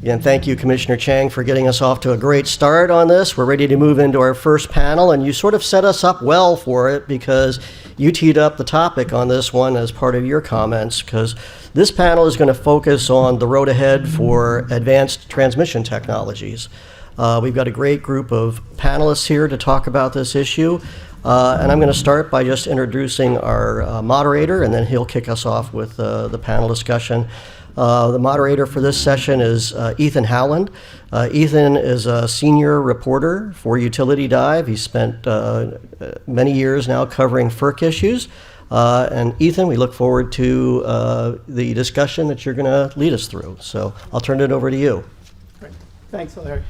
And thank you, Commissioner Chang, for getting us off to a great start on this. We're ready to move into our first panel, and you sort of set us up well for it because you teed up the topic on this one as part of your comments, because this panel is going to focus on the road ahead for advanced transmission technologies. We've got a great group of panelists here to talk about this issue, and I'm going to start by just introducing our moderator, and then he'll kick us off with the panel discussion. The moderator for this session is Ethan Howland. Ethan is a senior reporter for Utility Dive. He's spent many years now covering FERC issues. And Ethan, we look forward to the discussion that you're going to lead us through. So I'll turn it over to you. Great. Thanks, Larry.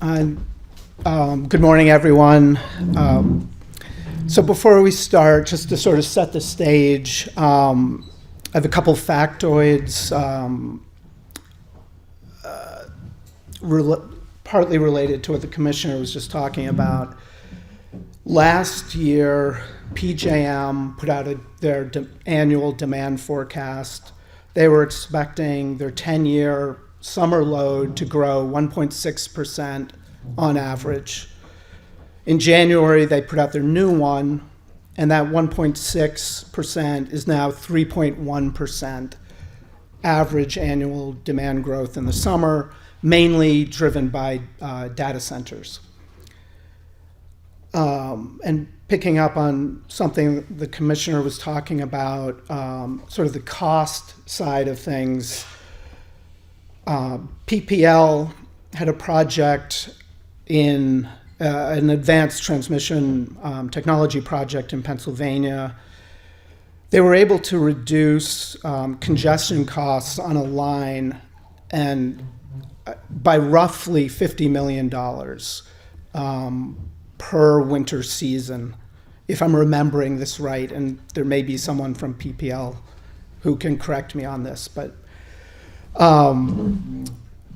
Good morning, everyone. So before we start, just to sort of set the stage, I have a couple factoids partly related to what the commissioner was just talking about. Last year, PJM put out their annual demand forecast. They were expecting their 10-year summer load to grow 1.6% on average. In January, they put out their new one, and that 1.6% is now 3.1% average annual demand growth in the summer, mainly driven by data centers. And picking up on something the commissioner was talking about, sort of the cost side of things, PPL had a project in an advanced transmission technology project in Pennsylvania. They were able to reduce congestion costs on a line and by roughly $50 million per winter season, if I'm remembering this right, and there may be someone from PPL who can correct me on this, but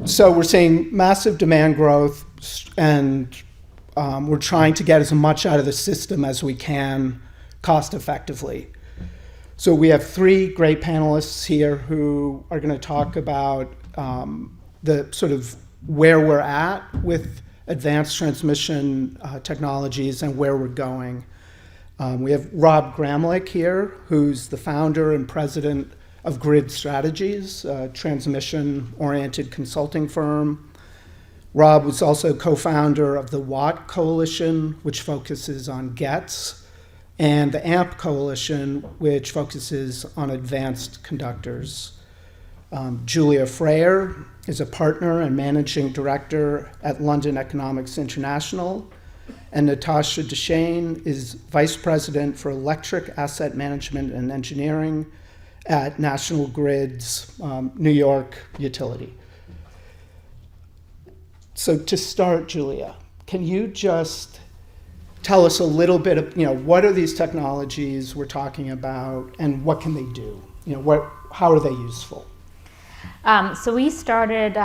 so we're seeing massive demand growth, and we're trying to get as much out of the system as we can cost effectively. So we have three great panelists here who are going to talk about the sort of where we're at with advanced transmission technologies and where we're going. We have Rob Gramlich here, who's the founder and president of Grid Strategies, a transmission-oriented consulting firm. Rob was also co-founder of the WATT Coalition, which focuses on GETs, and the AMP Coalition, which focuses on advanced conductors. Julia Frayer is a partner and managing director at London Economics International, and Natasha Deschene is vice president for electric asset management and engineering at National Grid's New York utility. So to start, Julia, can you just tell us a little bit of, what are these technologies we're talking about and what can they do? How are they useful? So we started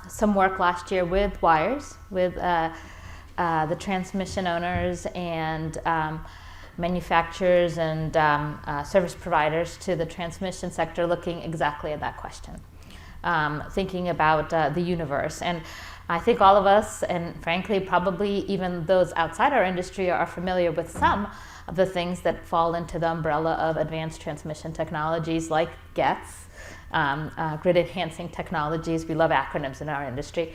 some work last year with wires, with the transmission owners and manufacturers and service providers to the transmission sector, looking exactly at that question, thinking about the universe. And I think all of us, and frankly, probably even those outside our industry, are familiar with some of the things that fall into the umbrella of advanced transmission technologies like GETs, grid enhancing technologies. We love acronyms in our industry.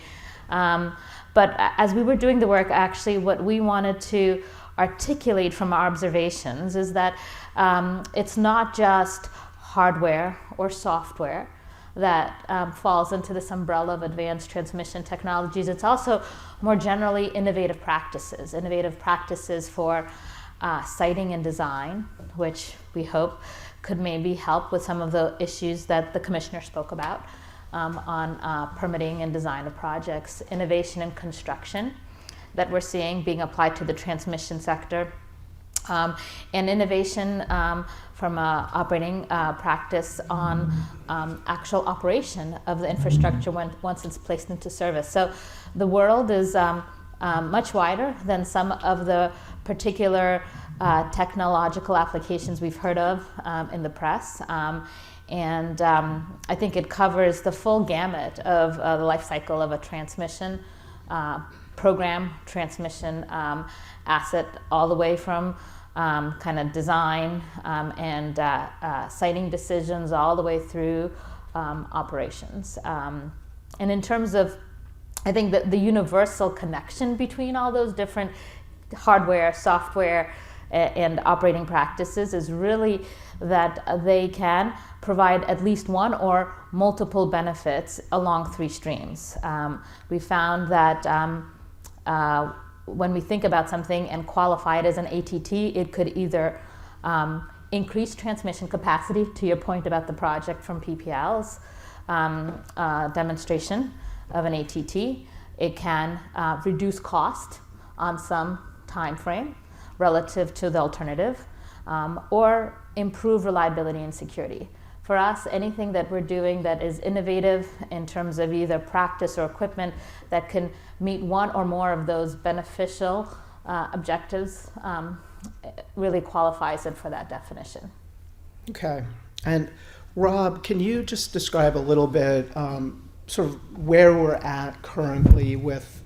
But as we were doing the work, actually, what we wanted to articulate from our observations is that it's not just hardware or software that falls into this umbrella of advanced transmission technologies. It's also more generally innovative practices for siting and design, which we hope could maybe help with some of the issues that the commissioner spoke about on permitting and design of projects, innovation in construction that we're seeing being applied to the transmission sector, and innovation from operating practice on actual operation of the infrastructure once it's placed into service. So the world is much wider than some of the particular technological applications we've heard of in the press. And I think it covers the full gamut of the life cycle of a transmission program, transmission asset, all the way from kind of design and siting decisions all the way through operations. And in terms of, I think that the universal connection between all those different hardware, software, and operating practices is really that they can provide at least one or multiple benefits along three streams. We found that when we think about something and qualify it as an ATT, it could either increase transmission capacity, to your point about the project from PPL's demonstration of an ATT. It can reduce cost on some time frame relative to the alternative, or improve reliability and security. For us, anything that we're doing that is innovative in terms of either practice or equipment that can meet one or more of those beneficial objectives really qualifies it for that definition. Okay. And Rob, can you just describe a little bit sort of where we're at currently with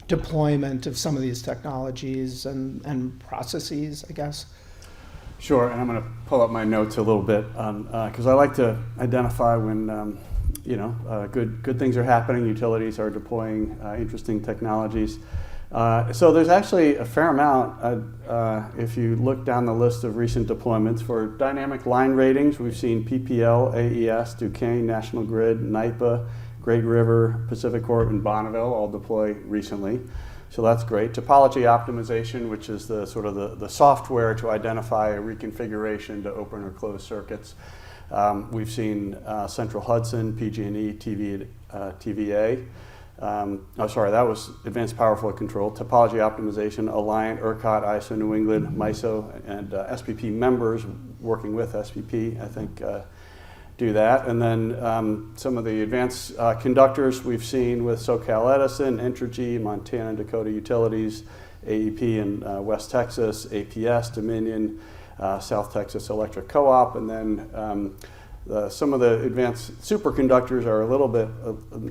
deployment of some of these technologies and processes, I guess? Sure, and I'm going to pull up my notes a little bit because I like to identify when good things are happening. Utilities are deploying interesting technologies. So there's actually a fair amount. If you look down the list of recent deployments for dynamic line ratings, we've seen PPL, AES, Duchaine, National Grid, NYPA, Great River, Pacific Corp, and Bonneville all deploy recently. So that's great. Topology optimization, which is the sort of the software to identify a reconfiguration to open or close circuits. We've seen Central Hudson, PG&E, TVA. That was Advanced Power Flow Control. Topology optimization, Alliant, ERCOT, ISO New England, MISO, and SPP members working with SPP, I think, do that. And then some of the advanced conductors we've seen with SoCal Edison, Entergy, Montana and Dakota Utilities, AEP in West Texas, APS, Dominion, South Texas Electric Co-op, and then some of the advanced superconductors are a little bit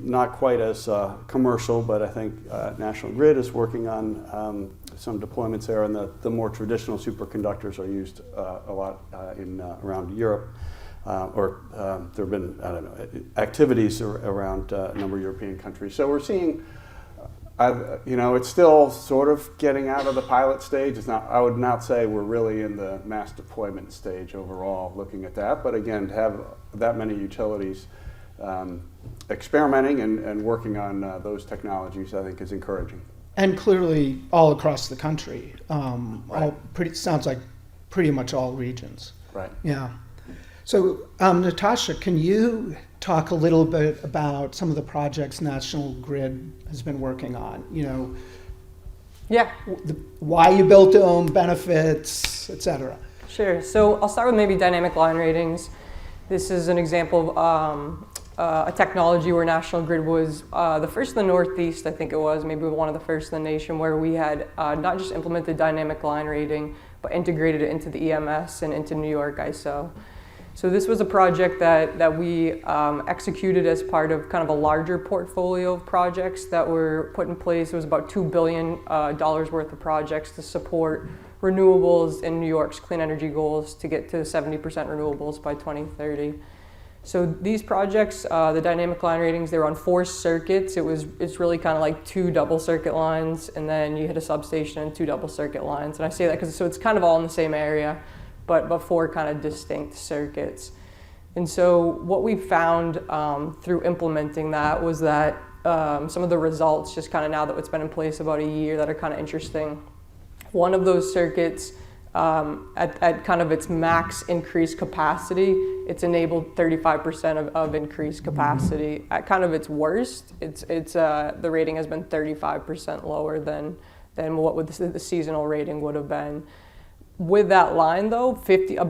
not quite as commercial, but I think National Grid is working on some deployments there, and the more traditional superconductors are used a lot around Europe. There have been, activities around a number of European countries. So we're seeing, it's still sort of getting out of the pilot stage. It's not, I would not say we're really in the mass deployment stage overall looking at that. But again, to have that many utilities experimenting and working on those technologies, I think is encouraging. And clearly all across the country. Right. Sounds like pretty much all regions. Right. Yeah. So, Natasha, can you talk a little bit about some of the projects National Grid has been working on? Yeah. Why you built them, benefits, et cetera. Sure. So I'll start with maybe dynamic line ratings. This is an example of a technology where National Grid was the first in the Northeast, I think it was, maybe one of the first in the nation, where we had not just implemented dynamic line rating, but integrated it into the EMS and into New York ISO. So this was a project that we executed as part of kind of a larger portfolio of projects that were put in place. It was about $2 billion worth of projects to support renewables in New York's clean energy goals to get to 70% renewables by 2030. So these projects, the dynamic line ratings, they were on 4 circuits. It's really kind of like 2 double circuit lines, and then you hit a substation and 2 double circuit lines. And I say that because it's kind of all in the same area, but 4 kind of distinct circuits. And so what we found through implementing that was that some of the results, just kind of now that it's been in place about a year, that are kind of interesting. One of those circuits, at kind of its max increased capacity, it's enabled 35% of increased capacity. At kind of its worst, the rating has been 35% lower than what the seasonal rating would have been. With that line, though,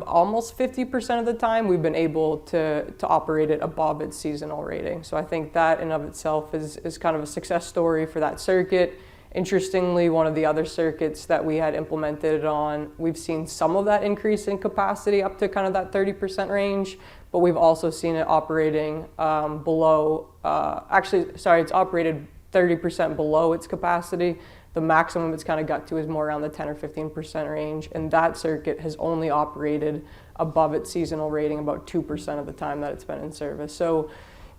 almost 50% of the time, we've been able to operate it above its seasonal rating. So I think that in of itself is kind of a success story for that circuit. Interestingly, one of the other circuits that we had implemented it on, we've seen some of that increase in capacity up to kind of that 30% range, but we've also seen it operating below, it's operated 30% below its capacity. The maximum it's kind of got to is more around the 10 or 15% range, and that circuit has only operated above its seasonal rating about 2% of the time that it's been in service. So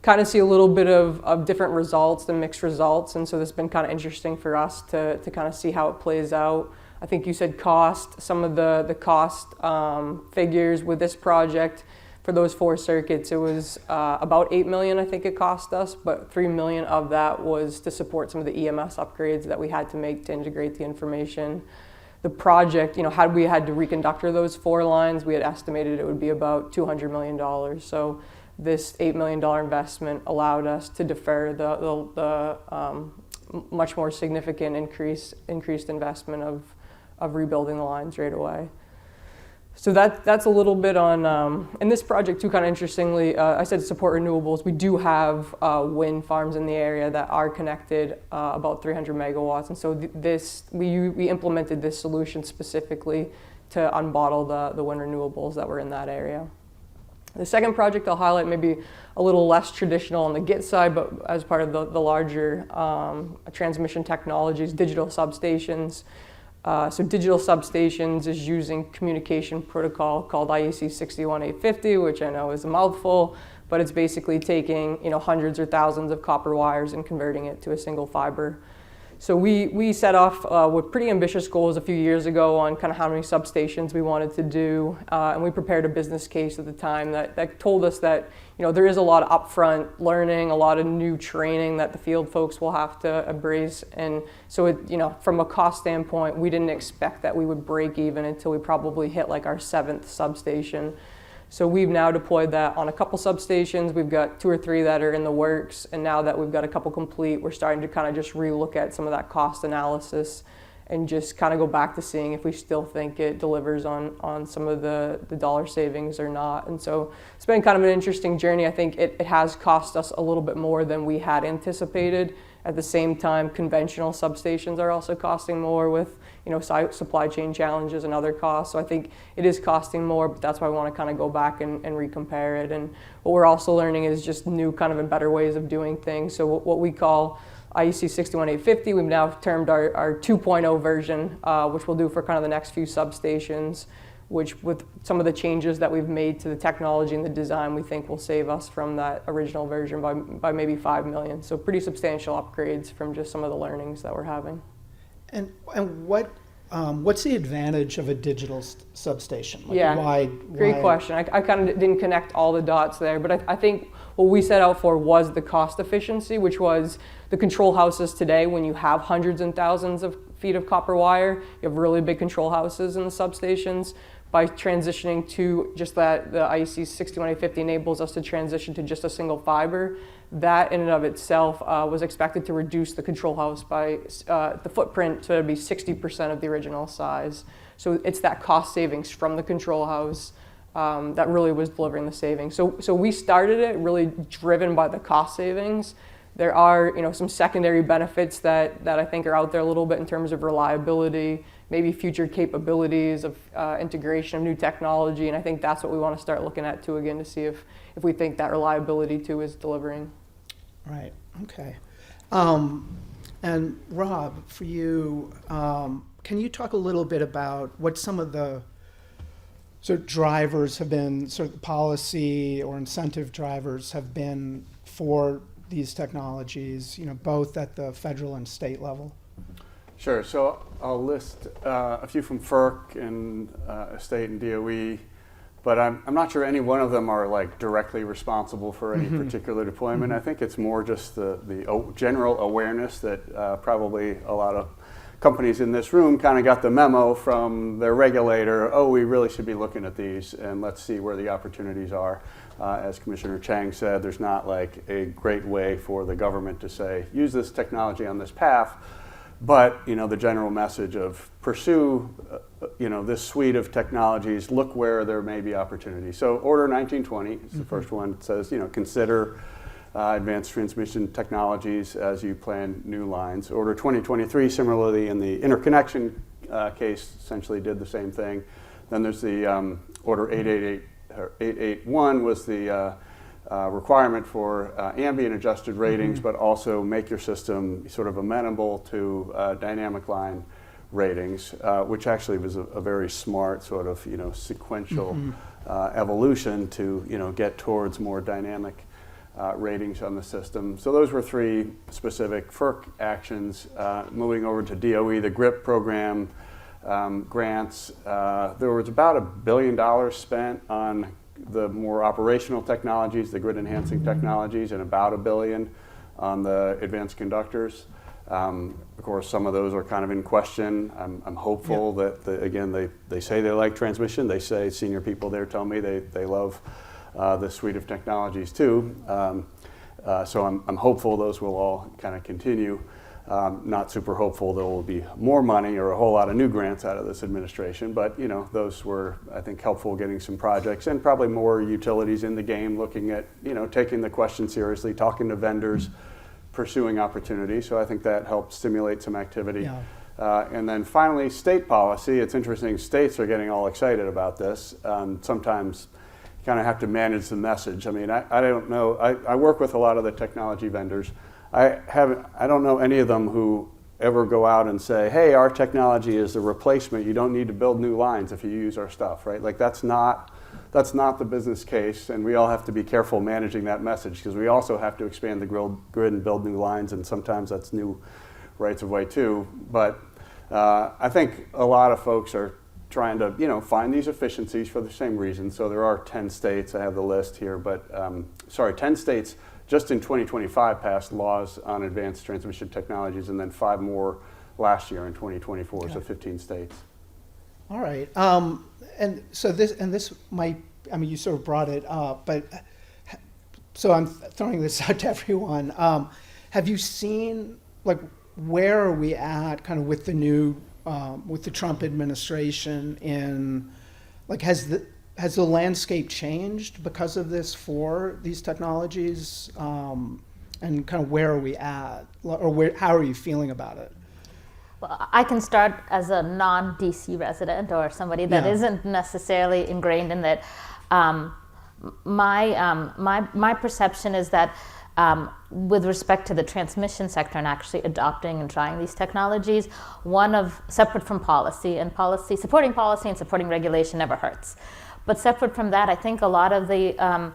kind of see a little bit of different results and mixed results, and so this has been kind of interesting for us to kind of see how it plays out. I think you said cost, some of the cost figures with this project. For those 4 circuits, it was about $8 million, I think it cost us, but $3 million of that was to support some of the EMS upgrades that we had to make to integrate the information. The project, had we had to reconductor those 4 lines, we had estimated it would be about $200 million. So this $8 million investment allowed us to defer the much more significant increased investment of rebuilding the lines right away. So that's a little bit on, and this project too, kind of interestingly, I said support renewables. We do have wind farms in the area that are connected, about 300 megawatts. And so we implemented this solution specifically to unbottle the wind renewables that were in that area. The second project I'll highlight maybe a little less traditional on the GIT side, but as part of the larger transmission technologies, digital substations. So digital substations is using communication protocol called IEC 61850, which I know is a mouthful, but it's basically taking hundreds or thousands of copper wires and converting it to a single fiber. So we set off with pretty ambitious goals a few years ago on kind of how many substations we wanted to do, and we prepared a business case at the time that told us that there is a lot of upfront learning, a lot of new training that the field folks will have to embrace, and so from a cost standpoint, we didn't expect that we would break even until we probably hit like our 7th substation. So we've now deployed that on a couple substations. We've got 2 or 3 that are in the works, and now that we've got a couple complete, we're starting to kind of just relook at some of that cost analysis and just kind of go back to seeing if we still think it delivers on some of the dollar savings or not. And so it's been kind of an interesting journey. I think it has cost us a little bit more than we had anticipated. At the same time, conventional substations are also costing more with supply chain challenges and other costs. So I think it is costing more, but that's why I want to kind of go back and recompare it. And what we're also learning is just new kind of and better ways of doing things. So what we call IEC 61850, we've now termed our 2.0 version, which we'll do for kind of the next few substations, which with some of the changes that we've made to the technology and the design, we think will save us from that original version by maybe $5 million. So pretty substantial upgrades from just some of the learnings that we're having. And what's the advantage of a digital substation? Great question. I kind of didn't connect all the dots there, but I think what we set out for was the cost efficiency, which was the control houses today. When you have hundreds and thousands of feet of copper wire, you have really big control houses in the substations. By transitioning to just that, the IEC 61850 enables us to transition to just a single fiber. That in and of itself was expected to reduce the control house by the footprint to be 60% of the original size. So it's that cost savings from the control house that really was delivering the savings. So we started it really driven by the cost savings. There are some secondary benefits that I think are out there a little bit in terms of reliability, maybe future capabilities of integration of new technology, and I think that's what we want to start looking at too again to see if we think that reliability too is delivering. Right. Okay. And Rob, for you, can you talk a little bit about what some of the sort of drivers have been, sort of the policy or incentive drivers have been for these technologies, both at the federal and state level? Sure. So I'll list a few from FERC and state and DOE, but I'm not sure any one of them are like directly responsible for any particular deployment. I think it's more just the general awareness that probably a lot of companies in this room kind of got the memo from their regulator, we really should be looking at these and let's see where the opportunities are. As Commissioner Chang said, there's not like a great way for the government to say, use this technology on this path, but the general message of pursue this suite of technologies, look where there may be opportunities. So Order 1920 is the first one. It says, consider advanced transmission technologies as you plan new lines. Order 2023, similarly in the interconnection case, essentially did the same thing. Then there's the Order 888 881 was the requirement for ambient adjusted ratings, but also make your system sort of amenable to dynamic line ratings, which actually was a very smart sort of sequential evolution to get towards more dynamic ratings on the system. So those were 3 specific FERC actions. Moving over to DOE, the GRIP program grants, there was about $1 billion spent on the more operational technologies, the grid enhancing technologies, and about $1 billion on the advanced conductors. Of course, some of those are kind of in question. I'm hopeful that, again, they say they like transmission. They say, senior people there tell me they love the suite of technologies too. So I'm hopeful those will all kind of continue. Not super hopeful there will be more money or a whole lot of new grants out of this administration, but those were, I think, helpful getting some projects and probably more utilities in the game looking at, taking the question seriously, talking to vendors, pursuing opportunities. So I think that helped stimulate some activity. Yeah. And then finally, state policy. It's interesting, states are getting all excited about this. Sometimes you kind of have to manage the message. I mean, I don't know, I work with a lot of the technology vendors. I don't know any of them who ever go out and say, hey, our technology is the replacement. You don't need to build new lines if you use our stuff, right? Like that's not the business case, and we all have to be careful managing that message because we also have to expand the grid and build new lines, and sometimes that's new rights of way too. But I think a lot of folks are trying to find these efficiencies for the same reason. So there are 10 states, I have the list here, but 10 states just in 2025 passed laws on advanced transmission technologies, and then 5 more last year in 2024, so 15 states. All right. And so this might, I mean, you sort of brought it up, but so I'm throwing this out to everyone. Have you seen, like, where are we at kind of with the new, with the Trump administration in, like, has the landscape changed because of this for these technologies? And kind of where are we at? Or how are you feeling about it? Well, I can start as a non-DC resident or somebody that isn't necessarily ingrained in that. My perception is that with respect to the transmission sector and actually adopting and trying these technologies, separate from policy, and supporting policy and supporting regulation never hurts. But separate from that, I think a lot of the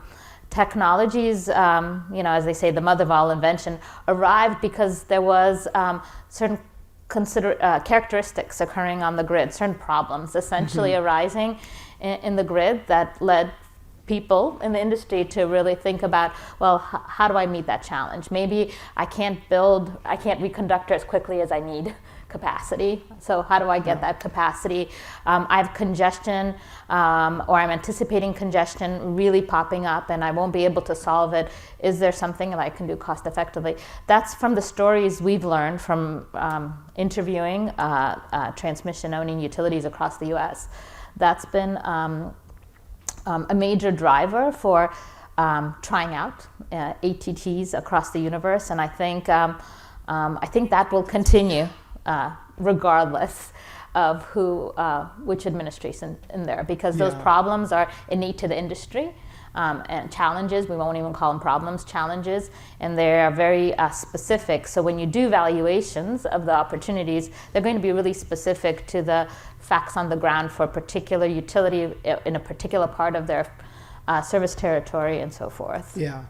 technologies, as they say, the mother of all invention, arrived because there was certain characteristics occurring on the grid, certain problems essentially arising in the grid that led people in the industry to really think about, well, how do I meet that challenge? Maybe I can't reconductor as quickly as I need capacity. So how do I get that capacity? I have congestion, or I'm anticipating congestion really popping up and I won't be able to solve it. Is there something that I can do cost effectively? That's from the stories we've learned from interviewing transmission owning utilities across the US. That's been a major driver for trying out ATTs across the universe, and I think that will continue regardless of which administration in there, because those problems are innate to the industry, and challenges, we won't even call them problems, challenges, and they are very specific. So when you do valuations of the opportunities, they're going to be really specific to the facts on the ground for a particular utility in a particular part of their service territory and so forth. Yeah.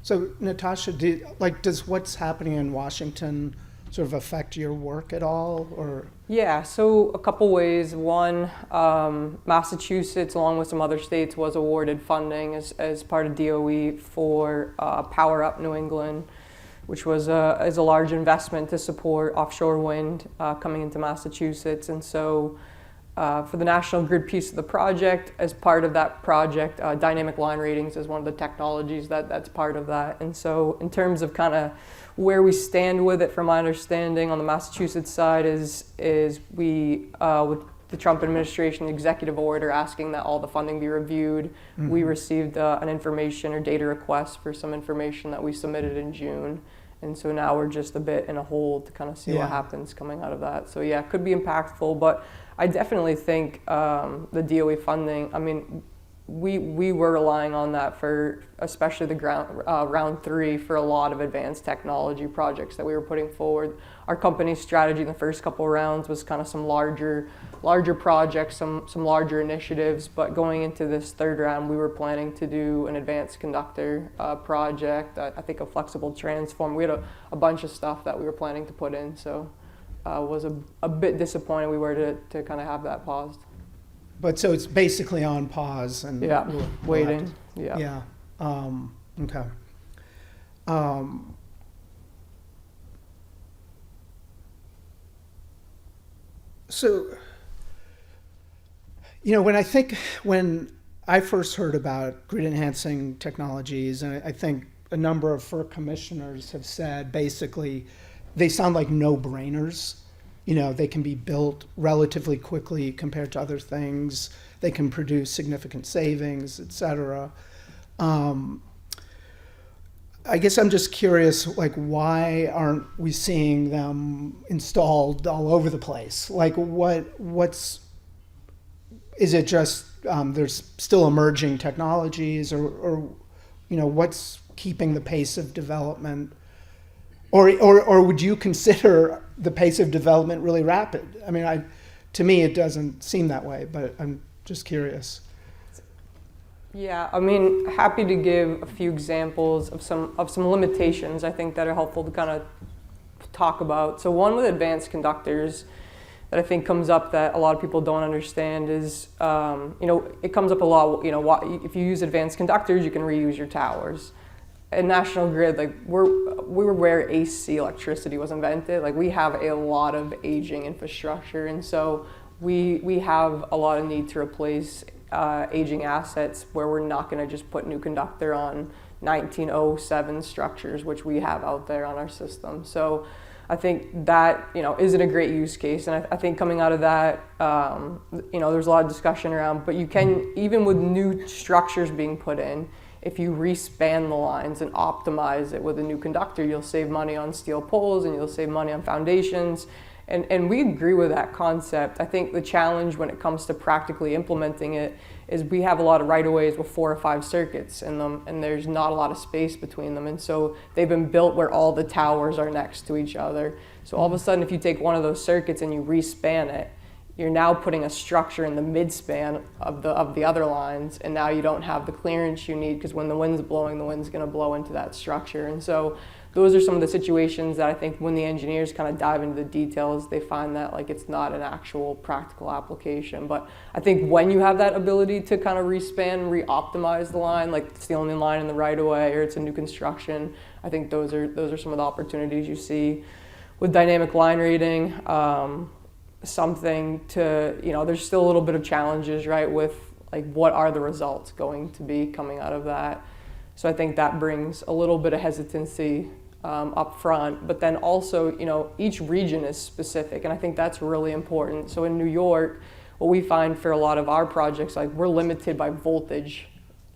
So Natasha, does what's happening in Washington sort of affect your work at all, or? Yeah, so a couple ways. One, Massachusetts, along with some other states, was awarded funding as part of DOE for Power Up New England, which was is a large investment to support offshore wind coming into Massachusetts. And so for the national grid piece of the project, as part of that project, dynamic line ratings is one of the technologies that's part of that. And so in terms of kind of where we stand with it, from my understanding on the Massachusetts side is we, with the Trump administration executive order asking that all the funding be reviewed, we received an information or data request for some information that we submitted in June. And so now we're just a bit in a hold to kind of see what happens coming out of that. So yeah, it could be impactful, but I definitely think the DOE funding, I mean, we were relying on that for especially the round 3 for a lot of advanced technology projects that we were putting forward. Our company's strategy in the first couple of rounds was kind of some larger projects, some larger initiatives, but going into this third round, we were planning to do an advanced conductor project, I think a flexible transform. We had a bunch of stuff that we were planning to put in, so was a bit disappointed we were to kind of have that paused. But so it's basically on pause and Yeah, we'll waiting. have to- Yeah. Okay. So, when I first heard about grid enhancing technologies, and I think a number of FERC commissioners have said basically they sound like no-brainers. They can be built relatively quickly compared to other things. They can produce significant savings, et cetera. I guess I'm just curious, why aren't we seeing them installed all over the place? Is it just there's still emerging technologies, or what's keeping the pace of development? Or would you consider the pace of development really rapid? I mean, to me, it doesn't seem that way, but I'm just curious. Yeah, I mean, happy to give a few examples of some limitations I think that are helpful to kind of talk about. So one with advanced conductors that I think comes up that a lot of people don't understand is, it comes up a lot. If you use advanced conductors, you can reuse your towers. At National Grid, we were where AC electricity was invented. We have a lot of aging infrastructure, and so we have a lot of need to replace aging assets where we're not going to just put new conductor on 1907 structures, which we have out there on our system. So I think that isn't a great use case, and I think coming out of that, there's a lot of discussion around. But you can, even with new structures being put in, if you respan the lines and optimize it with a new conductor, you'll save money on steel poles and you'll save money on foundations. And we agree with that concept. I think the challenge when it comes to practically implementing it is we have a lot of right-of-ways with 4 or 5 circuits in them, and there's not a lot of space between them. And so they've been built where all the towers are next to each other. So all of a sudden, if you take one of those circuits and you respan it, you're now putting a structure in the midspan of the other lines, and now you don't have the clearance you need, because when the wind's blowing, the wind's going to blow into that structure. And so those are some of the situations that I think when the engineers kind of dive into the details, they find that it's not an actual practical application. But I think when you have that ability to kind of respan, re-optimize the line, it's the only line in the right of way or it's a new construction, I think those are some of the opportunities you see with dynamic line rating. Something to, there's still a little bit of challenges, right, with what are the results going to be coming out of that. So I think that brings a little bit of hesitancy up front, but then also, each region is specific, and I think that's really important. So in New York, what we find for a lot of our projects, we're limited by voltage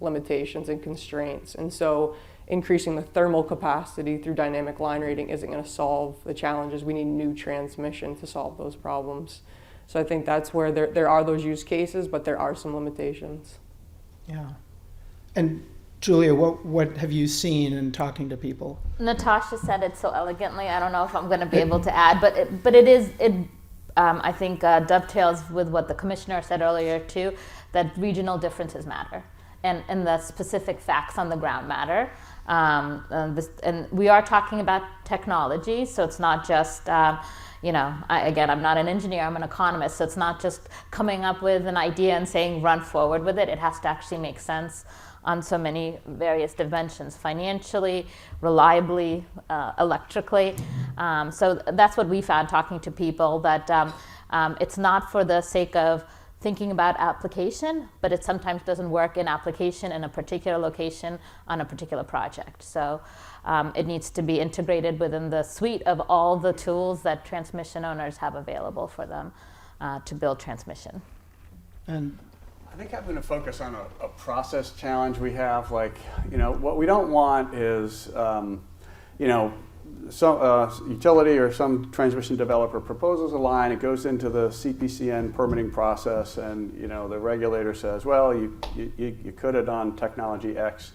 limitations and constraints, and so increasing the thermal capacity through dynamic line rating isn't going to solve the challenges. We need new transmission to solve those problems. So I think that's where there are those use cases, but there are some limitations. Yeah. And Julia, what have you seen in talking to people? Natasha said it so elegantly. I don't know if I'm going to be able to add, but it I think dovetails with what the commissioner said earlier too, that regional differences matter, and the specific facts on the ground matter. And we are talking about technology, so it's not just, I'm not an engineer, I'm an economist, so it's not just coming up with an idea and saying run forward with it. It has to actually make sense on so many various dimensions, financially, reliably, electrically. So that's what we found talking to people, that it's not for the sake of thinking about application, but it sometimes doesn't work in application in a particular location on a particular project. So it needs to be integrated within the suite of all the tools that transmission owners have available for them to build transmission. And I think I'm going to focus on a process challenge we have. What we don't want is, some utility or some transmission developer proposes a line, it goes into the CPCN permitting process, and the regulator says, well, you could have done technology X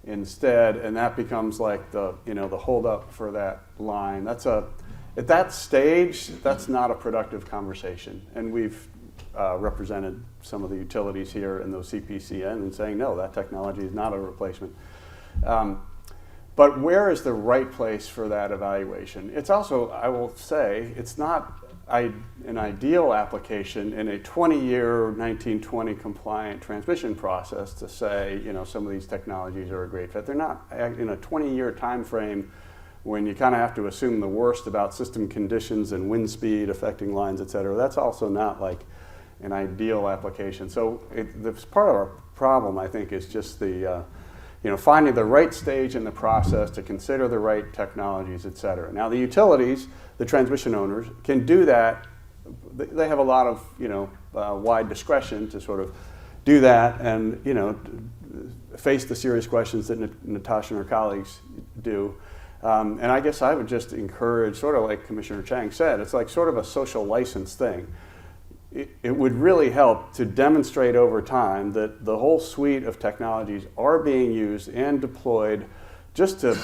instead, and that becomes like the holdup for that line. At that stage, that's not a productive conversation, and we've represented some of the utilities here in those CPCN and saying, no, that technology is not a replacement. But where is the right place for that evaluation? It's also, I will say, it's not an ideal application in a 20-year 1920 compliant transmission process to say, some of these technologies are a great fit. They're not in a 20-year time frame when you kind of have to assume the worst about system conditions and wind speed affecting lines, et cetera. That's also not like an ideal application. So this part of our problem, I think, is just the finding the right stage in the process to consider the right technologies, et cetera. Now the utilities, the transmission owners, can do that. They have a lot of wide discretion to sort of do that and face the serious questions that Natasha and her colleagues do. And I guess I would just encourage, sort of like Commissioner Chang said, it's like sort of a social license thing. It would really help to demonstrate over time that the whole suite of technologies are being used and deployed, just to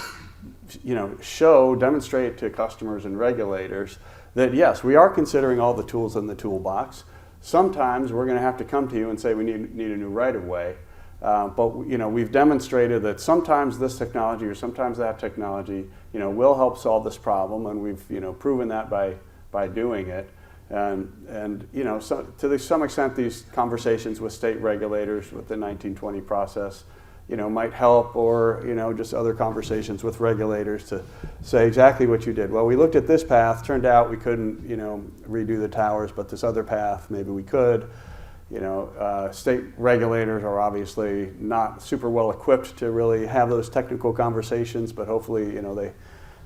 demonstrate to customers and regulators that yes, we are considering all the tools in the toolbox. Sometimes we're going to have to come to you and say we need a new right-of-way. But we've demonstrated that sometimes this technology or sometimes that technology will help solve this problem, and we've proven that by doing it. And so to some extent, these conversations with state regulators with the 1920 process, might help, or just other conversations with regulators to say exactly what you did. Well, we looked at this path, turned out we couldn't, redo the towers, but this other path, maybe we could. State regulators are obviously not super well equipped to really have those technical conversations, but hopefully,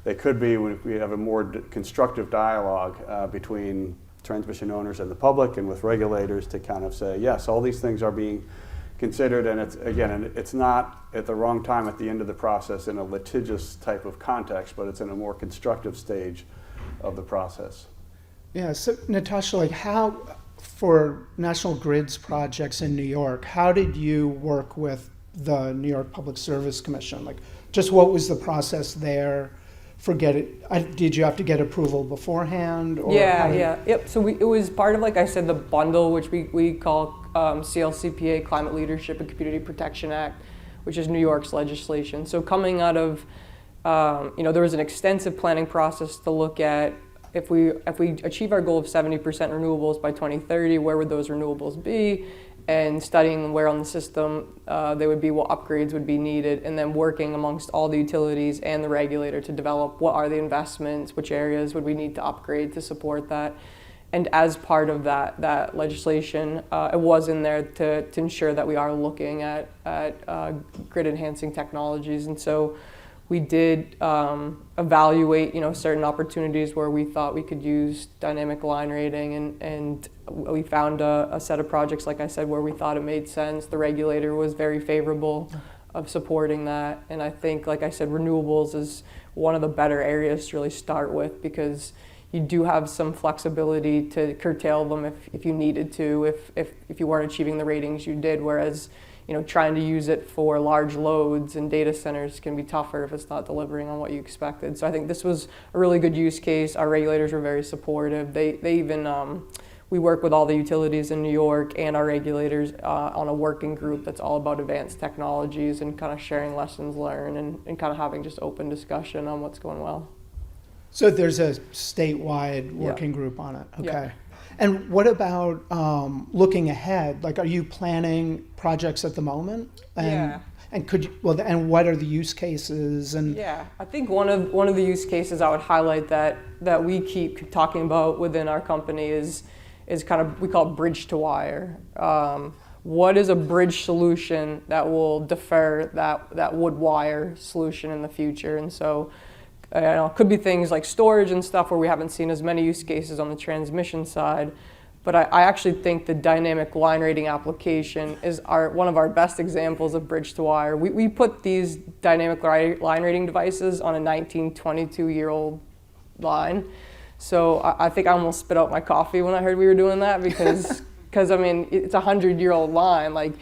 they could be when we have a more constructive dialogue between transmission owners and the public and with regulators to kind of say, yes, all these things are being considered, and it's not at the wrong time at the end of the process in a litigious type of context, but it's in a more constructive stage of the process. Yeah, so Natasha, how, for National Grid's projects in New York, how did you work with the New York Public Service Commission? Just what was the process there? Did you have to get approval beforehand? Or Yep. So it was part of, like I said, the bundle, which we call CLCPA, Climate Leadership and Community Protection Act, which is New York's legislation. So coming out of, there was an extensive planning process to look at if we achieve our goal of 70% renewables by 2030, where would those renewables be? And studying where on the system they would be, what upgrades would be needed, and then working amongst all the utilities and the regulator to develop what are the investments, which areas would we need to upgrade to support that. And as part of that legislation, it was in there to ensure that we are looking at grid enhancing technologies. And so we did evaluate, certain opportunities where we thought we could use dynamic line rating, and we found a set of projects, like I said, where we thought it made sense. The regulator was very favorable of supporting that, and I think, like I said, renewables is one of the better areas to really start with, because you do have some flexibility to curtail them if you needed to, if you weren't achieving the ratings you did, whereas trying to use it for large loads and data centers can be tougher if it's not delivering on what you expected. So I think this was a really good use case. Our regulators were very supportive. They even, we work with all the utilities in New York and our regulators on a working group that's all about advanced technologies and kind of sharing lessons learned and kind of having just open discussion on what's going well. So there's a statewide working group on it. Okay. Yeah. And what about looking ahead? Are you planning projects at the moment? And and what are the use cases? And I think one of the use cases I would highlight that we keep talking about within our company is kind of, we call it bridge to wire. What is a bridge solution that will defer that wood wire solution in the future? And so it could be things like storage and stuff where we haven't seen as many use cases on the transmission side, But I actually think the dynamic line rating application is one of our best examples of bridge to wire. We put these dynamic line rating devices on a 1922-year-old line. So I think I almost spit out my coffee when I heard we were doing that because I mean, it's a 100-year-old line. Like,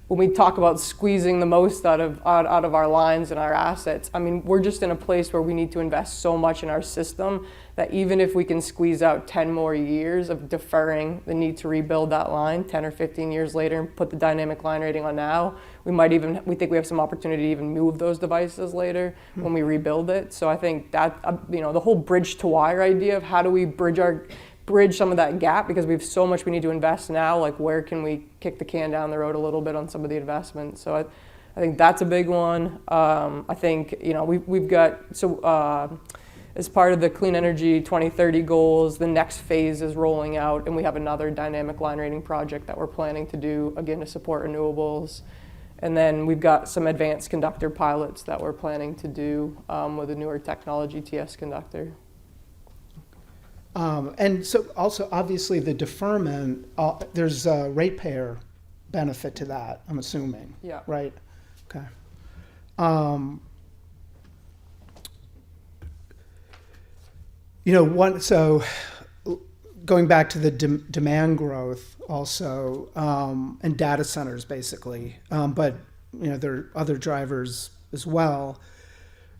when we talk about squeezing the most out of our lines and our assets, I mean, we're just in a place where we need to invest so much in our system that even if we can squeeze out 10 more years of deferring the need to rebuild that line 10 or 15 years later and put the dynamic line rating on now, we think we have some opportunity to even move those devices later when we rebuild it. So I think that, the whole bridge to wire idea of how do we bridge some of that gap, because we have so much we need to invest now, like where can we kick the can down the road a little bit on some of the investments. So I think that's a big one. I think we've got, as part of the Clean Energy 2030 goals, the next phase is rolling out, and we have another dynamic line rating project that we're planning to do, again, to support renewables. And then we've got some advanced conductor pilots that we're planning to do with a newer technology, TS conductor. And so also, obviously, the deferment, there's a ratepayer benefit to that, I'm assuming. Yeah. Right? Okay. So going back to the demand growth also, and data centers, basically, but, there are other drivers as well.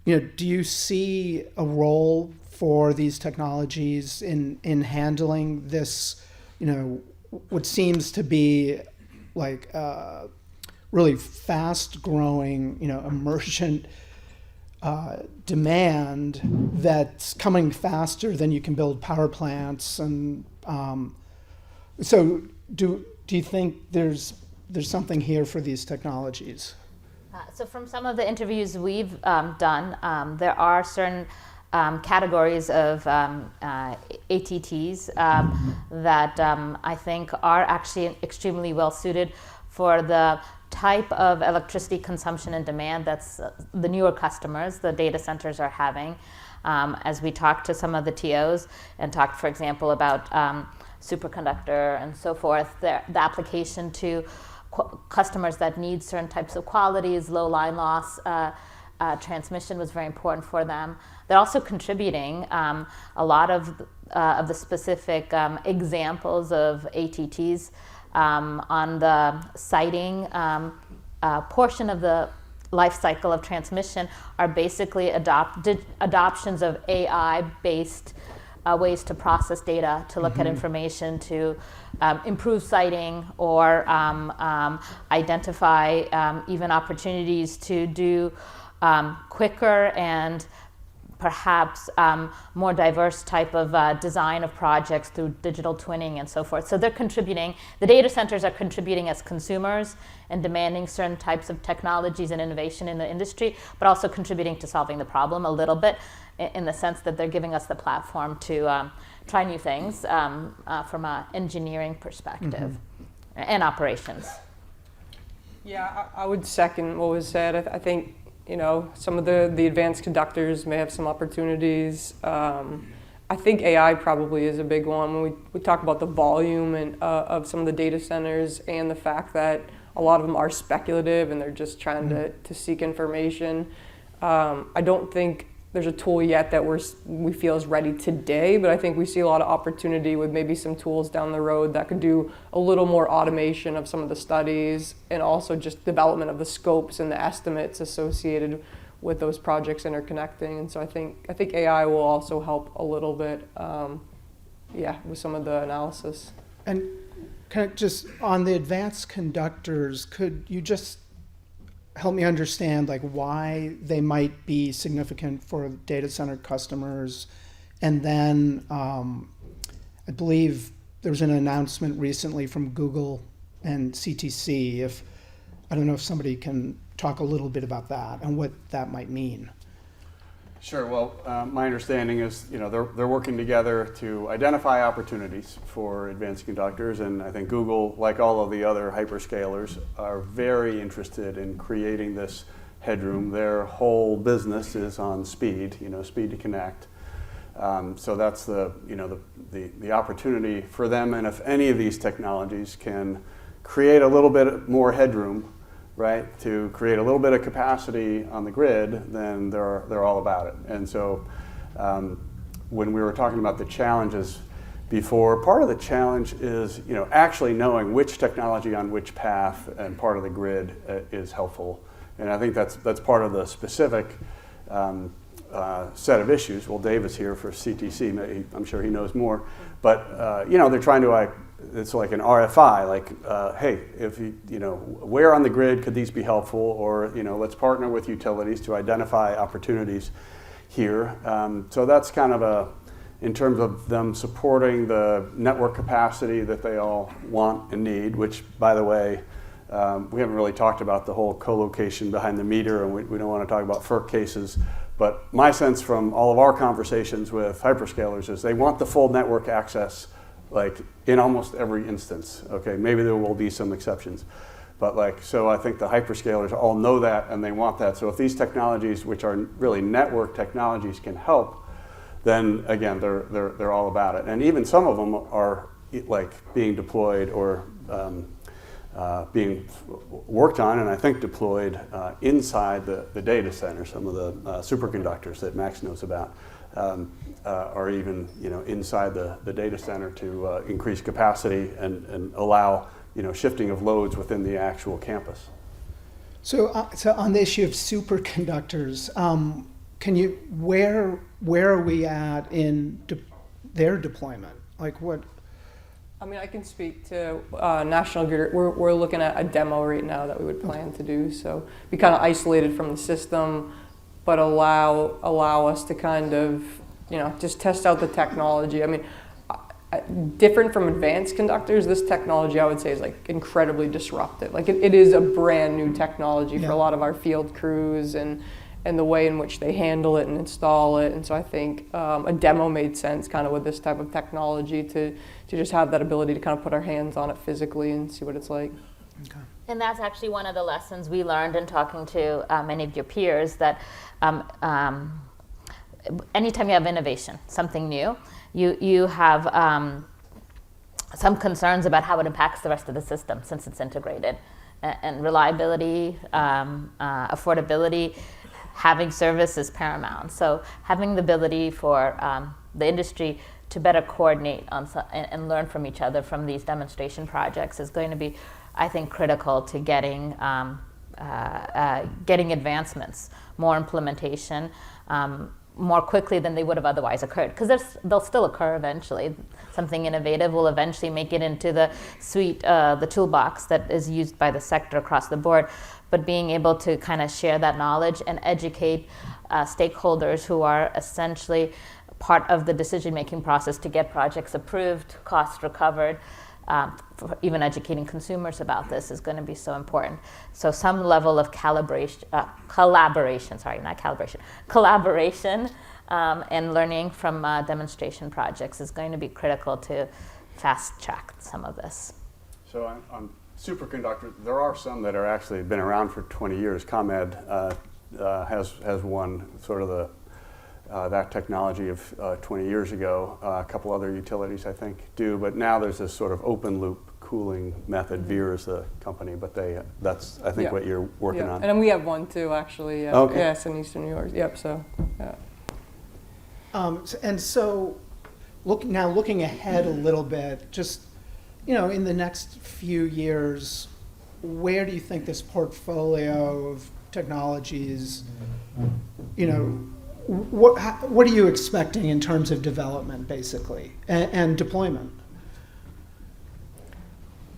Do you see a role for these technologies in handling this, what seems to be like really fast growing, emergent demand that's coming faster than you can build power plants? And so do you think there's something here for these technologies? So from some of the interviews we've done, there are certain categories of ATTs that I think are actually extremely well suited for the type of electricity consumption and demand that's the newer customers, the data centers, are having. As we talked to some of the TOs and talked, for example, about superconductor and so forth, the application to customers that need certain types of qualities, low line loss, transmission was very important for them. They're also contributing a lot of the specific examples of ATTs on the siting portion of the life cycle of transmission are basically adoptions of AI-based ways to process data, to look at information, to improve siting, or identify even opportunities to do quicker and perhaps more diverse type of design of projects through digital twinning and so forth. So they're contributing. The data centers are contributing as consumers and demanding certain types of technologies and innovation in the industry, but also contributing to solving the problem a little bit, in the sense that they're giving us the platform to try new things from an engineering perspective and operations. Yeah, I would second what was said. I think some of the advanced conductors may have some opportunities. I think AI probably is a big one. When we talk about the volume and of some of the data centers and the fact that a lot of them are speculative and they're just trying to seek information. I don't think there's a tool yet that we feel is ready today, but I think we see a lot of opportunity with maybe some tools down the road that could do a little more automation of some of the studies, and also just development of the scopes and the estimates associated with those projects interconnecting. And so I think AI will also help a little bit, with some of the analysis. And kind of just on the advanced conductors, could you just help me understand why they might be significant for data center customers? And then I believe there was an announcement recently from Google and CTC. I don't know if somebody can talk a little bit about that and what that might mean. Sure. Well, my understanding is, they're working together to identify opportunities for advanced conductors, and I think Google, like all of the other hyperscalers, are very interested in creating this headroom. Their whole business is on speed, speed to connect. So that's the opportunity for them, and if any of these technologies can create a little bit more headroom, right, to create a little bit of capacity on the grid, then they're all about it. And so when we were talking about the challenges before, part of the challenge is actually knowing which technology on which path and part of the grid is helpful. And I think that's part of the specific set of issues. Well, Dave is here for CTC. I'm sure he knows more. But they're trying to it's like an RFI. Like, hey, if where on the grid could these be helpful? Or let's partner with utilities to identify opportunities here. So that's kind of in terms of them supporting the network capacity that they all want and need. Which, by the way, we haven't really talked about the whole co-location behind the meter, and we don't want to talk about FERC cases. But my sense from all of our conversations with hyperscalers is they want the full network access, like in almost every instance. Okay, maybe there will be some exceptions, but so I think the hyperscalers all know that and they want that. So if these technologies, which are really network technologies, can help, then again they're all about it. And even some of them are being deployed or being worked on, and I think deployed inside the data center. Some of the superconductors that Max knows about are even inside the data center to increase capacity and allow shifting of loads within the actual campus. So on the issue of superconductors, where are we at in their deployment? Like what? I mean, I can speak to National Grid. We're looking at a demo right now that we would plan to do. So be kind of isolated from the system, but allow us to kind of, just test out the technology. I mean, different from advanced conductors, this technology I would say is incredibly disruptive. It is a brand new technology for a lot of our field crews and the way in which they handle it and install it. And so I think a demo made sense kind of with this type of technology to just have that ability to kind of put our hands on it physically and see what it's like. Okay. And that's actually one of the lessons we learned in talking to many of your peers, that anytime you have innovation, something new, you have some concerns about how it impacts the rest of the system since it's integrated. And reliability, affordability, having service is paramount. So having the ability for the industry to better coordinate and learn from each other from these demonstration projects is going to be, I think, critical to getting advancements, more implementation, more quickly than they would have otherwise occurred. Because they'll still occur eventually. Something innovative will eventually make it into the suite, the toolbox that is used by the sector across the board. But being able to kind of share that knowledge and educate stakeholders who are essentially part of the decision-making process to get projects approved, costs recovered, for even educating consumers about this is going to be so important. So some level of collaboration, and learning from demonstration projects is going to be critical to fast-track some of this. So on superconductor, there are some that are actually been around for 20 years. ComEd has one sort of that technology of 20 years ago. A couple other utilities, I think, do. But now there's this sort of open loop cooling method. Veer is the company, but that's I think what you're working on. And then we have one too, actually. Okay. Yes, in Eastern New York. Yep. So. Yeah. And so, looking ahead a little bit, just in the next few years, where do you think this portfolio of technologies, what are you expecting in terms of development, basically, and deployment?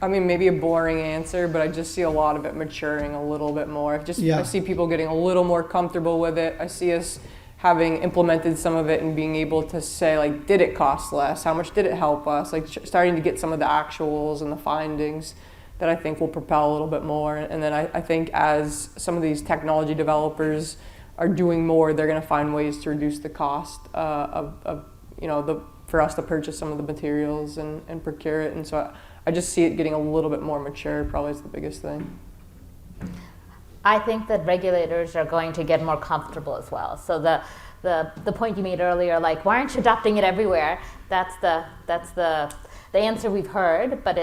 I mean, maybe a boring answer, but I just see a lot of it maturing a little bit more. I see people getting a little more comfortable with it. I see us having implemented some of it and being able to say, did it cost less? How much did it help us? Starting to get some of the actuals and the findings that I think will propel a little bit more. And then I think as some of these technology developers are doing more, they're going to find ways to reduce the cost for us to purchase some of the materials and procure it. And so I just see it getting a little bit more mature, probably is the biggest thing. I think that regulators are going to get more comfortable as well. So the the point you made earlier, like, why aren't you adopting it everywhere? That's the answer we've heard, but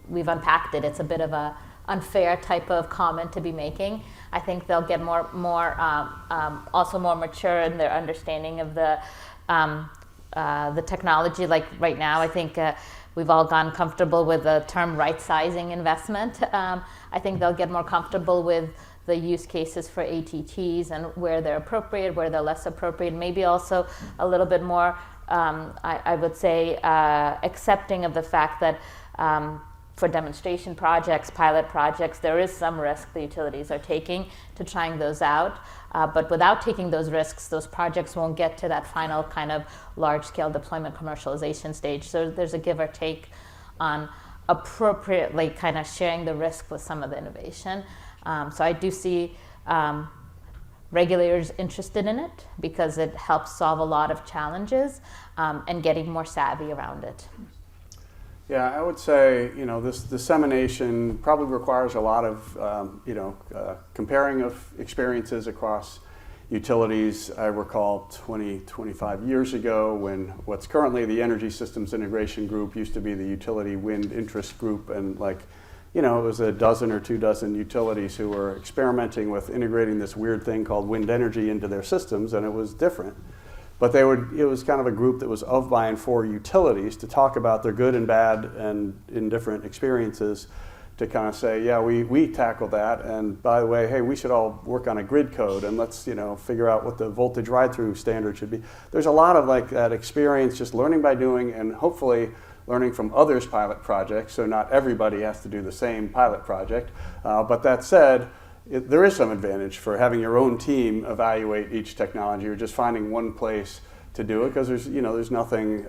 we've unpacked it. It's a bit of a unfair type of comment to be making. I think they'll get also more mature in their understanding of the technology. Like right now, I think we've all gotten comfortable with the term right-sizing investment. I think they'll get more comfortable with the use cases for ATTs and where they're appropriate, where they're less appropriate. Maybe also a little bit more, I would say, accepting of the fact that for demonstration projects, pilot projects, there is some risk the utilities are taking to trying those out. But without taking those risks, those projects won't get to that final kind of large-scale deployment commercialization stage. So there's a give or take on appropriately kind of sharing the risk with some of the innovation. So I do see regulators interested in it because it helps solve a lot of challenges and getting more savvy around it. Yeah, I would say, this dissemination probably requires a lot of, comparing of experiences across utilities. I recall 25 years ago when what's currently the Energy Systems Integration Group used to be the Utility Wind Interest Group, and it was a dozen or 24 utilities who were experimenting with integrating this weird thing called wind energy into their systems, and it was different. But it was kind of a group that was of, by, and for utilities to talk about their good and bad and indifferent experiences, to kind of say, yeah, we tackled that, and by the way, hey, we should all work on a grid code, and let's figure out what the voltage ride-through standard should be. There's a lot of that experience, just learning by doing, and hopefully learning from others' pilot projects, so not everybody has to do the same pilot project. But that said, there is some advantage for having your own team evaluate each technology, or just finding one place to do it, because there's nothing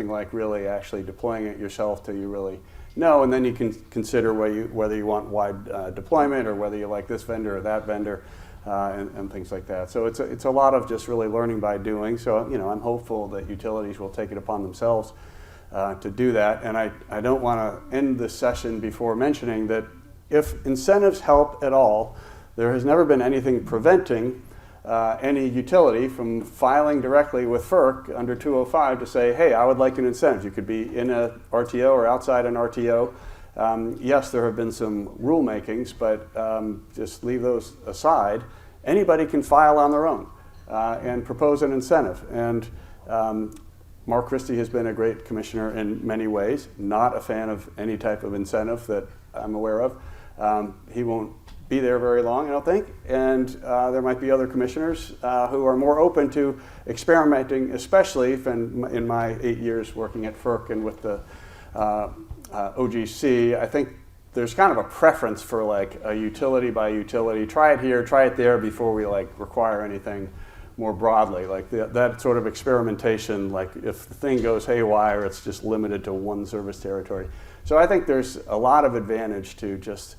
like really actually deploying it yourself till you really know, and then you can consider whether you want wide deployment, or whether you like this vendor or that vendor, and things like that. So it's a lot of just really learning by doing. So I'm hopeful that utilities will take it upon themselves to do that. And I don't want to end this session before mentioning that if incentives help at all, there has never been anything preventing any utility from filing directly with FERC under 205 to say, hey, I would like an incentive. You could be in a RTO or outside an RTO. Yes, there have been some rulemakings, but just leave those aside. Anybody can file on their own and propose an incentive. And Mark Christie has been a great commissioner in many ways, not a fan of any type of incentive that I'm aware of. He won't be there very long, I don't think, and there might be other commissioners who are more open to experimenting, especially in my 8 years working at FERC and with the OGC. I think there's kind of a preference for a utility by utility, try it here, try it there, before we require anything more broadly. That sort of experimentation, if the thing goes haywire, it's just limited to one service territory. So I think there's a lot of advantage to just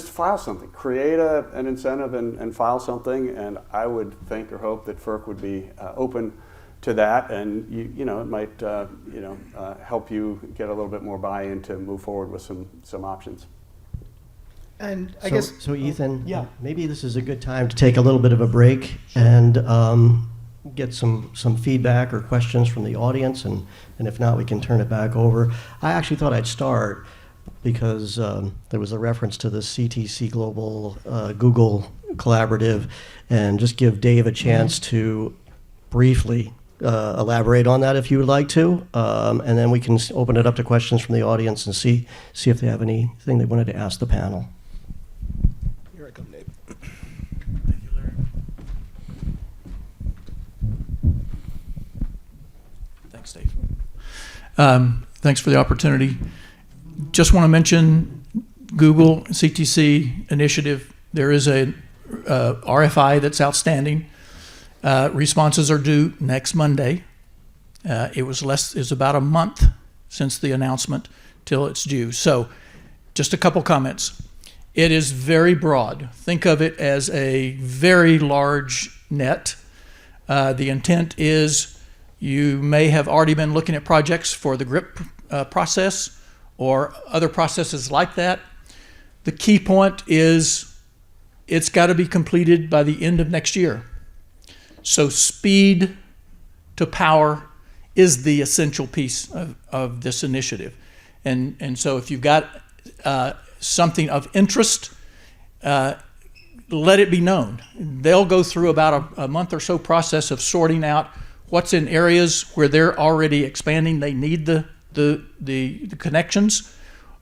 file something, create an incentive and file something, and I would think or hope that FERC would be open to that, and it might help you get a little bit more buy-in to move forward with some options. And I guess so. Ethan, yeah, maybe this is a good time to take a little bit of a break and get some feedback or questions from the audience, and if not, we can turn it back over. I actually thought I'd start because there was a reference to the CTC Global Google Collaborative, and just give Dave a chance to briefly elaborate on that if you would like to, and then we can open it up to questions from the audience and see if they have anything they wanted to ask the panel. Here I come, Dave. Thank you, Larry. Thanks, Dave. Thanks for the opportunity. Just want to mention Google CTC initiative. There is a RFI that's outstanding. Responses are due next Monday. It was about a month since the announcement till it's due. So just a couple comments. It is very broad. Think of it as a very large net. The intent is you may have already been looking at projects for the GRIP process or other processes like that. The key point is it's got to be completed by the end of next year. So speed to power is the essential piece of this initiative. And so if you've got something of interest, let it be known. They'll go through about a month or so process of sorting out what's in areas where they're already expanding. They need the connections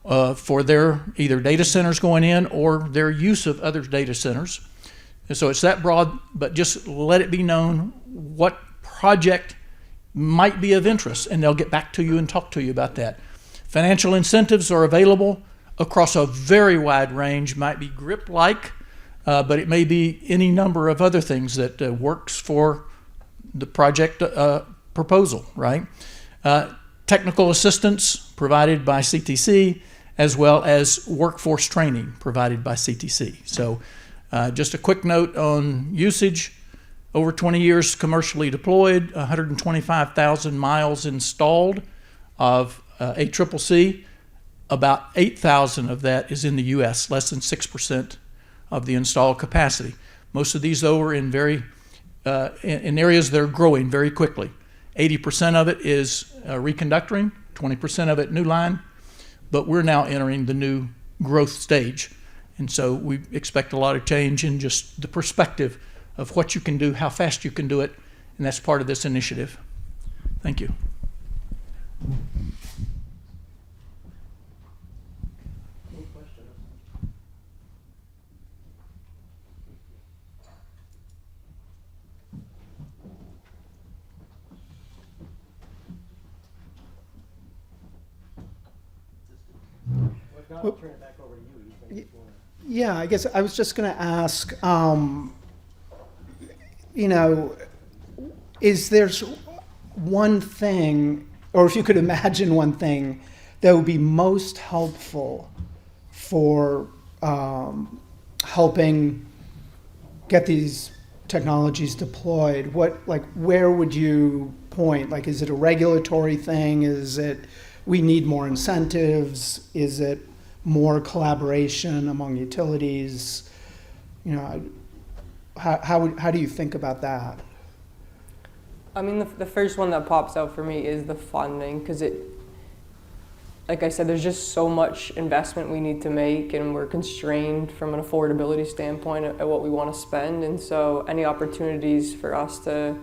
for their either data centers going in or their use of other data centers. And so it's that broad, but just let it be known what project might be of interest, and they'll get back to you and talk to you about that. Financial incentives are available across a very wide range. Might be GRIP-like, but it may be any number of other things that works for the project proposal, right? Technical assistance provided by CTC, as well as workforce training provided by CTC. So just a quick note on usage. Over 20 years commercially deployed, 125,000 miles installed of ACCC. About 8,000 of that is in the US, less than 6% of the installed capacity. Most of these, though, are in in areas that are growing very quickly. 80% of it is reconductoring, 20% of it new line, but we're now entering the new growth stage. And so we expect a lot of change in just the perspective of what you can do, how fast you can do it, and that's part of this initiative. Thank you. I'll turn it back over to you. Yeah, I guess I was just going to ask, is there one thing, or if you could imagine one thing that would be most helpful for helping get these technologies deployed? Where would you point? Like, is it a regulatory thing? Is it we need more incentives? Is it more collaboration among utilities? How do you think about that? I mean, the first one that pops out for me is the funding, because like I said, there's just so much investment we need to make, and we're constrained from an affordability standpoint at what we want to spend. And so any opportunities for us to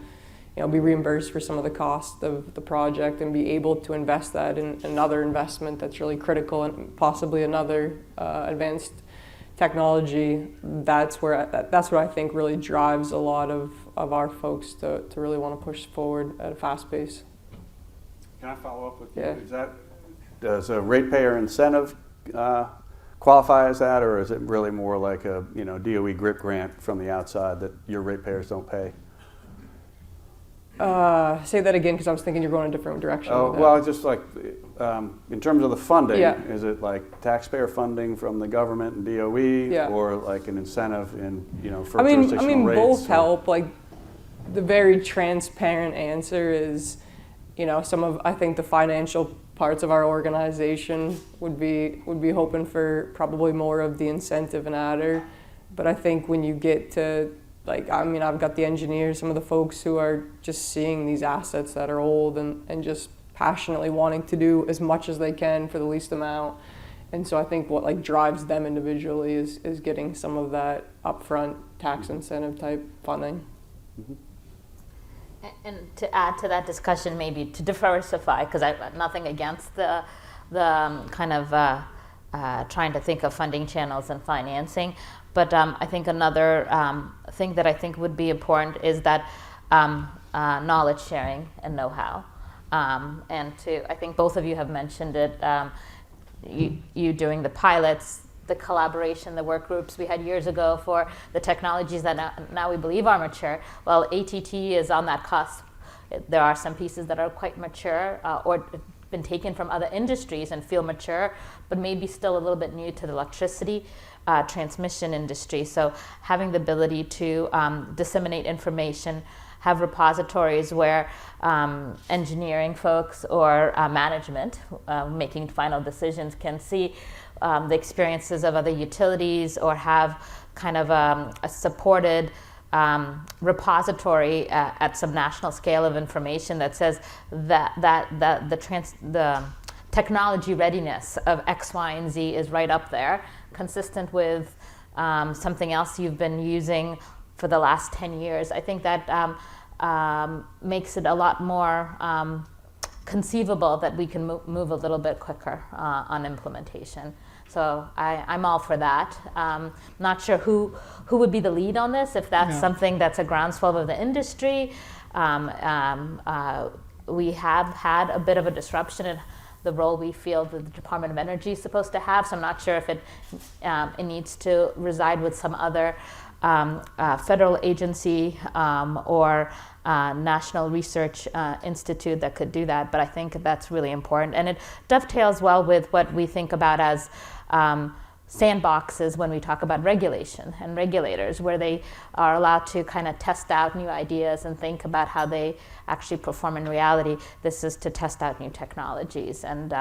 be reimbursed for some of the cost of the project and be able to invest that in another investment that's really critical and possibly another advanced technology, that's what I think really drives a lot of our folks to really want to push forward at a fast pace. Can I follow up with you? Yeah. Does a ratepayer incentive qualify as that, or is it really more like a DOE GRIP grant from the outside that your ratepayers don't pay? Say that again, because I was thinking you're going a different direction. Oh, well, just like in terms of the funding, Yeah. Is it like taxpayer funding from the government and DOE, Yeah. or like an incentive for I jurisdictional mean, rates? both help. Like, the very transparent answer is, I think the financial parts of our organization would be hoping for probably more of the incentive and adder. But I think when you get to I've got the engineers, some of the folks who are just seeing these assets that are old and just passionately wanting to do as much as they can for the least amount. And so I think what drives them individually is getting some of that upfront tax incentive type funding. Mm-hmm. And to add to that discussion, maybe to diversify, because I've got nothing against the kind of trying to think of funding channels and financing. But I think another thing that I think would be important is that knowledge sharing and know-how. And I think both of you have mentioned it, you doing the pilots, the collaboration, the work groups we had years ago for the technologies that now we believe are mature. Well, ATT is on that cusp. There are some pieces that are quite mature or been taken from other industries and feel mature, but maybe still a little bit new to the electricity transmission industry. So having the ability to disseminate information, have repositories where engineering folks or management making final decisions can see the experiences of other utilities, or have kind of a supported repository at some national scale of information that says that the technology readiness of X, Y, and Z is right up there, consistent with something else you've been using for the last 10 years. I think that makes it a lot more conceivable that we can move a little bit quicker on implementation. So I'm all for that. Not sure who would be the lead on this, if that's something that's a groundswell of the industry. We have had a bit of a disruption in the role we feel that the Department of Energy is supposed to have, so I'm not sure if it needs to reside with some other federal agency or National Research Institute that could do that, but I think that's really important. And it dovetails well with what we think about as sandboxes when we talk about regulation and regulators, where they are allowed to kind of test out new ideas and think about how they actually perform in reality. This is to test out new technologies and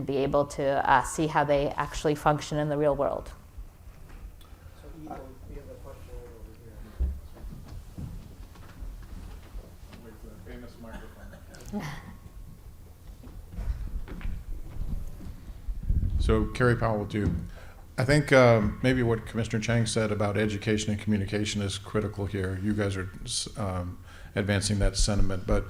be able to see how they actually function in the real world. So Carrie Powell, too. I think maybe what Commissioner Chang said about education and communication is critical here. You guys are advancing that sentiment, but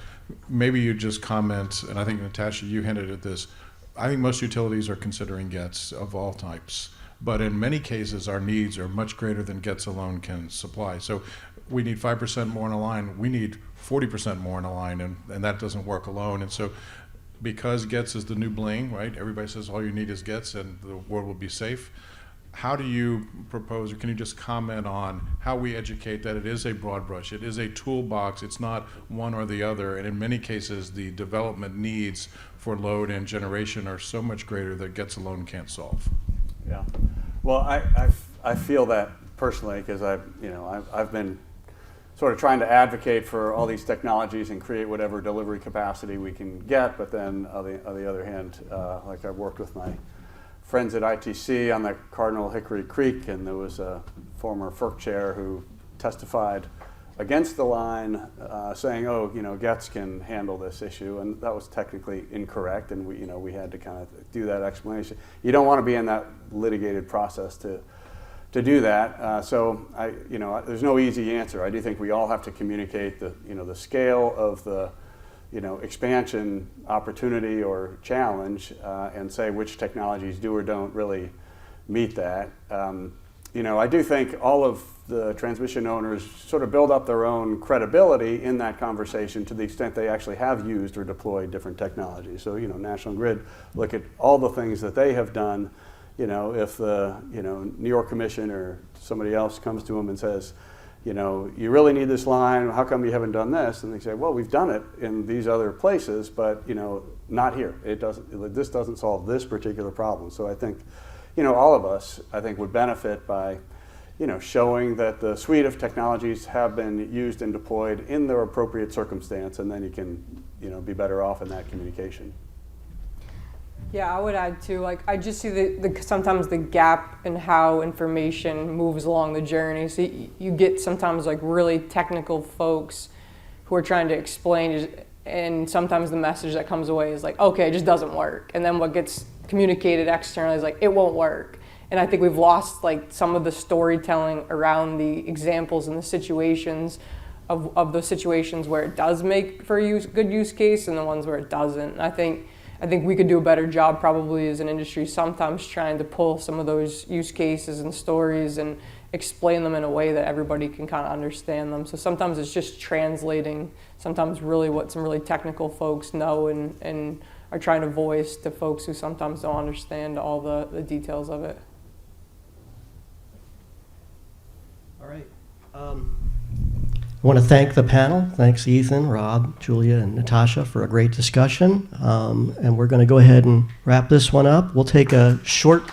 maybe you just comment, and I think, Natasha, you hinted at this. I think most utilities are considering GETs of all types, but in many cases, our needs are much greater than GETs alone can supply. So we need 5% more in a line. We need 40% more in a line, and that doesn't work alone. And so because GETs is the new bling, right? Everybody says all you need is GETs and the world will be safe. How do you propose, or can you just comment on how we educate that it is a broad brush, it is a toolbox, it's not one or the other, and in many cases the development needs for load and generation are so much greater that GETs alone can't solve? Yeah, well, I feel that personally, because I've been sort of trying to advocate for all these technologies and create whatever delivery capacity we can get, but then on the other hand, like I've worked with my friends at ITC on the Cardinal Hickory Creek, and there was a former FERC chair who testified against the line, saying, "Oh, GETs can handle this issue," and that was technically incorrect, and we had to kind of do that explanation. You don't want to be in that litigated process to do that. So there's no easy answer. I do think we all have to communicate the scale of the expansion opportunity or challenge, and say which technologies do or don't really meet that. I do think all of the transmission owners sort of build up their own credibility in that conversation to the extent they actually have used or deployed different technologies. So, National Grid, look at all the things that they have done. If the New York Commission or somebody else comes to them and says, you really need this line, how come you haven't done this? And they say, well, we've done it in these other places, but not here. This doesn't solve this particular problem. So I think, all of us, I think, would benefit by, showing that the suite of technologies have been used and deployed in their appropriate circumstance, and then you can, be better off in that communication. Yeah, I would add too, I just see sometimes the gap in how information moves along the journey. So you get sometimes really technical folks who are trying to explain, and sometimes the message that comes away is okay, it just doesn't work. And then what gets communicated externally is it won't work. And I think we've lost some of the storytelling around the examples and the situations of those situations where it does make for a good use case and the ones where it doesn't. And I think we could do a better job probably as an industry sometimes trying to pull some of those use cases and stories and explain them in a way that everybody can kind of understand them. So sometimes it's just translating sometimes really what some really technical folks know and are trying to voice to folks who sometimes don't understand all the details of it. All right. I want to thank the panel. Thanks, Ethan, Rob, Julia, and Natasha for a great discussion. And we're going to go ahead and wrap this one up. We'll take a short